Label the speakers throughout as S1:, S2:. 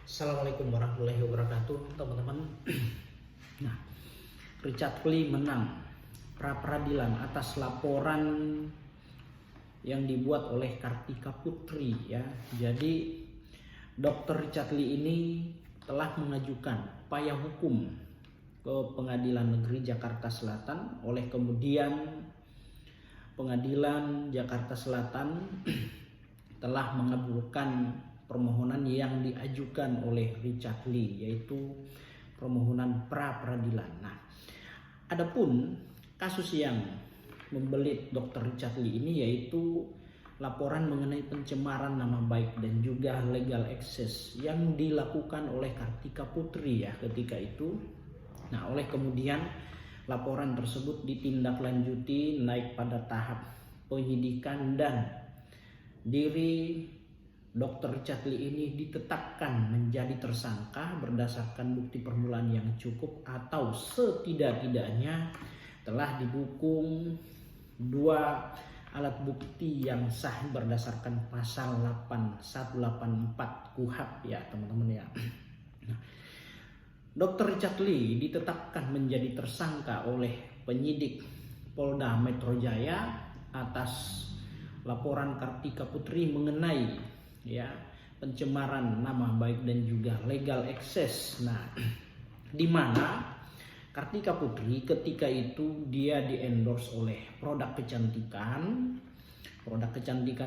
S1: Assalamualaikum warahmatullahi wabarakatuh, teman-teman. Nah, Richard Lee menang pra peradilan atas laporan yang dibuat oleh Kartika Putri ya. Jadi Dr. Richard Lee ini telah mengajukan upaya hukum ke Pengadilan Negeri Jakarta Selatan. Oleh kemudian Pengadilan Jakarta Selatan telah mengabulkan permohonan yang diajukan oleh Richard Lee, yaitu permohonan pra peradilan. Nah, adapun kasus yang membelit Dr. Richard Lee ini yaitu laporan mengenai pencemaran nama baik dan juga legal access yang dilakukan oleh Kartika Putri ya ketika itu. Nah, oleh kemudian laporan tersebut ditindaklanjuti naik pada tahap penyidikan dan diri Dr. Richard Lee ini ditetapkan menjadi tersangka berdasarkan bukti permulaan yang cukup atau setidak-tidaknya telah didukung dua alat bukti yang sah berdasarkan pasal 8184 KUHP ya teman-teman ya. Dr. Richard Lee ditetapkan menjadi tersangka oleh penyidik Polda Metro Jaya atas laporan Kartika Putri mengenai ya pencemaran nama baik dan juga legal access. Nah, di mana Kartika Putri ketika itu dia di-endorse oleh produk kecantikan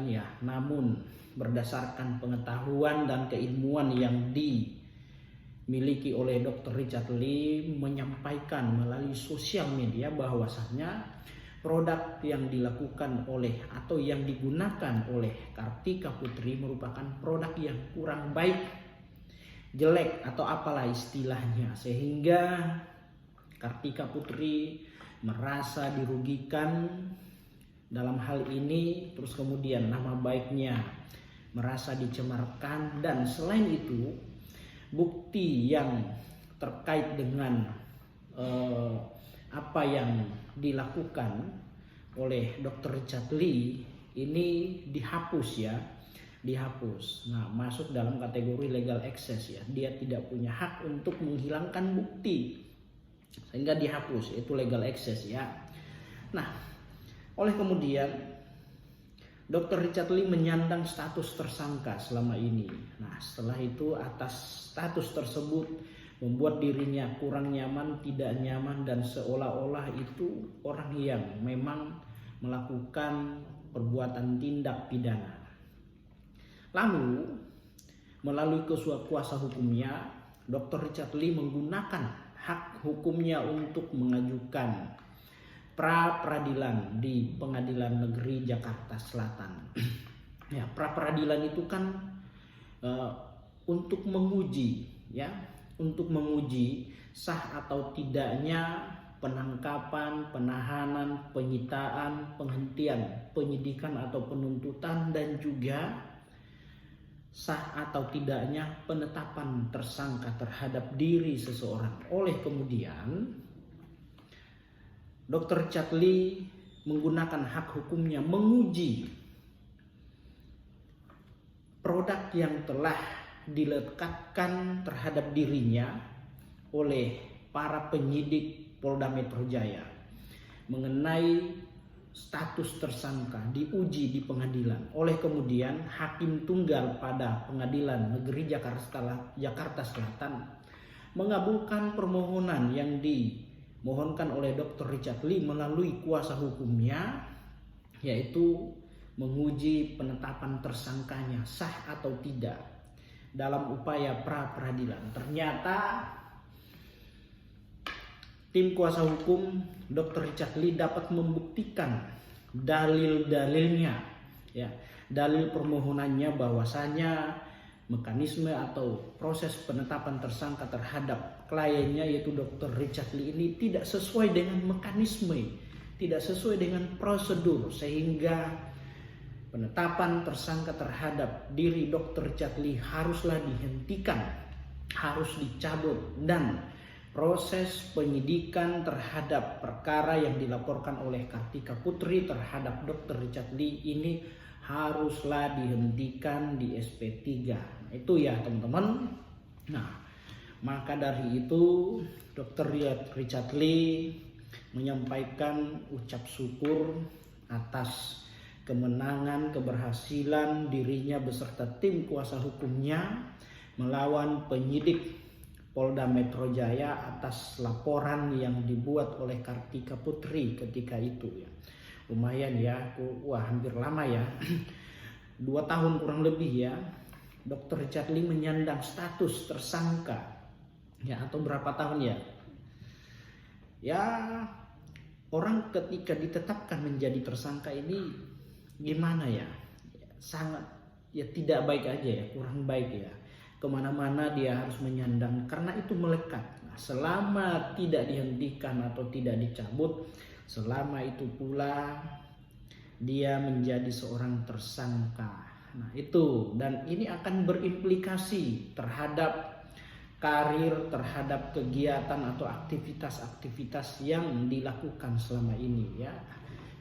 S1: ya, namun berdasarkan pengetahuan dan keilmuan yang dimiliki oleh Dr. Richard Lee menyampaikan melalui sosial media bahwasannya produk yang dilakukan oleh atau yang digunakan oleh Kartika Putri merupakan produk yang kurang baik, jelek atau apalah istilahnya, sehingga Kartika Putri merasa dirugikan dalam hal ini, terus kemudian nama baiknya merasa dicemarkan, dan selain itu bukti yang terkait dengan apa yang dilakukan oleh Dr. Richard Lee ini dihapus. Nah, masuk dalam kategori legal access ya. Dia tidak punya hak untuk menghilangkan bukti sehingga dihapus, itu legal access ya. Nah, oleh kemudian Dr. Richard Lee menyandang status tersangka selama ini. Nah, setelah itu atas status tersebut membuat dirinya kurang nyaman, tidak nyaman, dan seolah-olah itu orang yang memang melakukan perbuatan tindak pidana. Lalu melalui kuasa hukumnya, Dr. Richard Lee menggunakan hak hukumnya untuk mengajukan pra peradilan di Pengadilan Negeri Jakarta Selatan. Ya, pra peradilan itu kan untuk menguji ya, untuk menguji sah atau tidaknya penangkapan, penahanan, penyitaan, penghentian penyidikan atau penuntutan, dan juga sah atau tidaknya penetapan tersangka terhadap diri seseorang. Oleh kemudian Dr. Richard Lee menggunakan hak hukumnya menguji produk yang telah dilekatkan terhadap dirinya oleh para penyidik Polda Metro Jaya mengenai status tersangka diuji di pengadilan. Oleh kemudian hakim tunggal pada Pengadilan Negeri Jakarta Selatan mengabulkan permohonan yang dimohonkan oleh Dr. Richard Lee melalui kuasa hukumnya, yaitu menguji penetapan tersangkanya sah atau tidak dalam upaya pra peradilan. Ternyata tim kuasa hukum Dr. Richard Lee dapat membuktikan dalil-dalilnya ya, dalil permohonannya bahwasanya mekanisme atau proses penetapan tersangka terhadap kliennya yaitu Dr. Richard Lee ini tidak sesuai dengan mekanisme, tidak sesuai dengan prosedur, sehingga penetapan tersangka terhadap diri Dr. Richard Lee haruslah dihentikan, harus dicabut, dan proses penyidikan terhadap perkara yang dilaporkan oleh Kartika Putri terhadap Dr. Richard Lee ini haruslah dihentikan di SP3. Itu ya teman-teman. Nah, maka dari itu Dr. Richard Lee menyampaikan ucap syukur atas kemenangan, keberhasilan dirinya beserta tim kuasa hukumnya melawan penyidik Polda Metro Jaya atas laporan yang dibuat oleh Kartika Putri ketika itu ya. Lumayan ya, wah hampir lama ya. 2 tahun kurang lebih ya. Dr. Richard Lee menyandang status tersangka ya, atau berapa tahun ya? Ya, orang ketika ditetapkan menjadi tersangka ini gimana ya? Sangat ya tidak baik aja ya, kurang baik ya. Kemana-mana dia harus menyandang karena itu melekat. Nah, selama tidak dihentikan atau tidak dicabut, selama itu pula dia menjadi seorang tersangka. Nah itu, dan ini akan berimplikasi terhadap karir, terhadap kegiatan atau aktivitas-aktivitas yang dilakukan selama ini ya.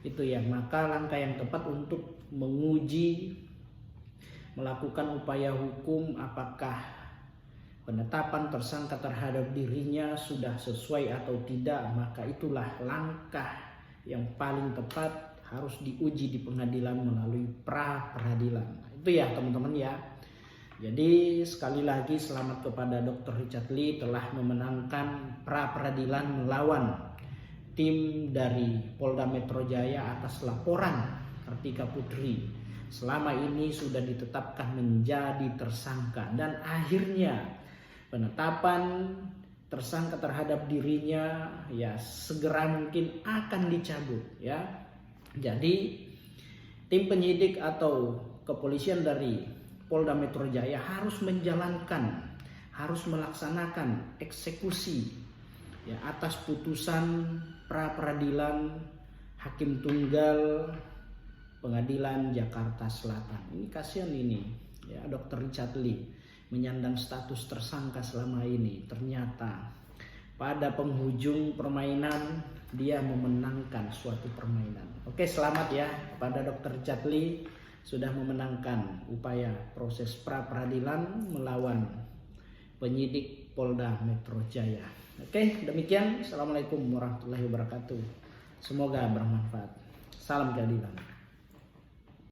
S1: Itu ya, maka langkah yang tepat untuk menguji, melakukan upaya hukum apakah penetapan tersangka terhadap dirinya sudah sesuai atau tidak, maka itulah langkah yang paling tepat harus diuji di pengadilan melalui pra-peradilan. Itu ya teman-teman ya. Jadi sekali lagi selamat kepada Dr. Richard Lee telah memenangkan pra-peradilan melawan tim dari Polda Metro Jaya atas laporan Kartika Putri. Selama ini sudah ditetapkan menjadi tersangka dan akhirnya penetapan tersangka terhadap dirinya ya segera mungkin akan dicabut ya. Jadi tim penyidik atau kepolisian dari Polda Metro Jaya harus menjalankan, harus melaksanakan eksekusi ya atas putusan pra peradilan Hakim Tunggal Pengadilan Jakarta Selatan. Ini kasihan ini ya, Dr. Richard Lee menyandang status tersangka selama ini, ternyata pada penghujung permainan dia memenangkan suatu permainan. Oke, selamat ya kepada Dr. Richard Lee sudah memenangkan upaya proses pra peradilan melawan penyidik Polda Metro Jaya. Oke, demikian. Assalamualaikum warahmatullahi wabarakatuh. Semoga bermanfaat. Salam keadilan.